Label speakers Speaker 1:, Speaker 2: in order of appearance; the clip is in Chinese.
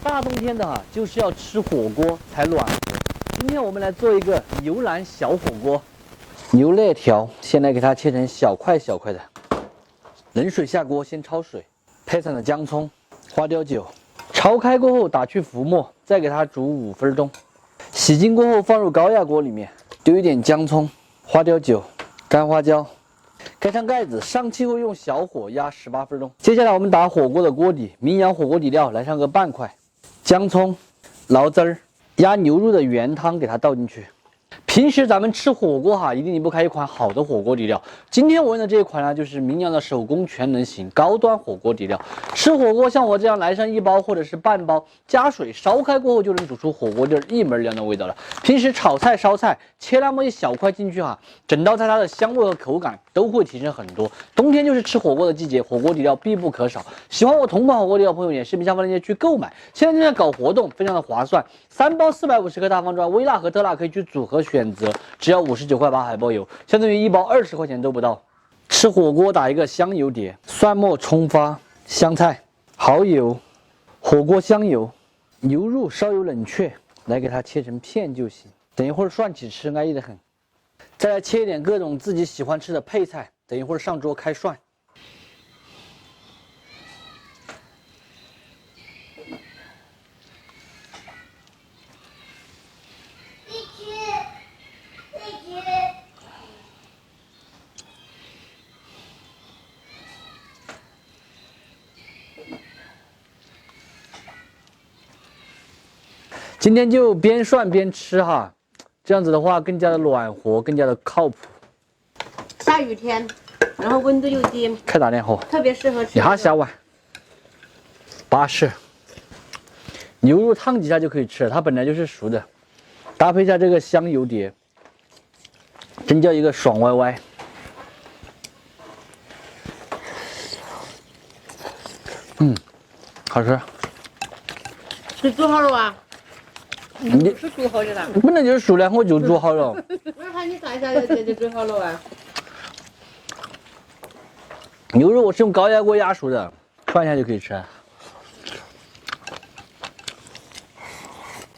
Speaker 1: 大冬天的就是要吃火锅才暖和。今天我们来做一个牛腩小火锅。牛肋条先来给它切成小块小块的，冷水下锅先焯水，配上了姜葱、花雕酒，焯开过后打去浮沫，再给它煮5分钟。洗净过后放入高压锅里面，丢一点姜葱、花雕酒、干花椒。 盖上盖子，上气后用小火压18分钟。接下来我们打火锅的锅底，名扬火锅底料来上个半块，姜葱、醪汁儿，压牛肉的原汤给它倒进去。平时咱们吃火锅一定离不开一款好的火锅底料。今天我用的这一款呢，就是名扬的手工全能型高端火锅底料。吃火锅像我这样来上1包或者是半包，加水烧开过后就能煮出火锅底一模一样的味道了。平时炒菜烧菜切那么一小块进去整道菜它的香味和口感都会提升很多。冬天就是吃火锅的季节，火锅底料必不可少。喜欢我同款火锅底料的朋友，也视频下方链接去购买。现在正在搞活动，非常的划算，3包450克大方砖，微辣和特辣可以去组合选择，只要59块8海包邮，相当于1包20块钱都不到。吃火锅打一个香油碟，蒜末、葱花、香菜、蚝油、火锅香油，牛肉稍有冷却，来给它切成片就行。等一会儿涮起吃，安逸得很。再来切一点各种自己喜欢吃的配菜，等一会儿上桌开涮。今天就边涮边吃这样子的话更加的暖和，更加的靠谱。
Speaker 2: 下雨天，然后温度又低，
Speaker 1: 开大点火，
Speaker 2: 特别适合吃。
Speaker 1: 一下下碗，巴适。牛肉烫几下就可以吃了，它本来就是熟的，搭配一下这个香油碟，真叫一个爽歪歪。好吃。
Speaker 2: 是煮好了哇？
Speaker 1: 你
Speaker 2: 是煮好的啦。
Speaker 1: 本来就是熟的，我就煮好了。
Speaker 2: 我看你看一下，这就煮好了哇。
Speaker 1: 牛肉我是用高压锅压熟的，涮一下就可以吃。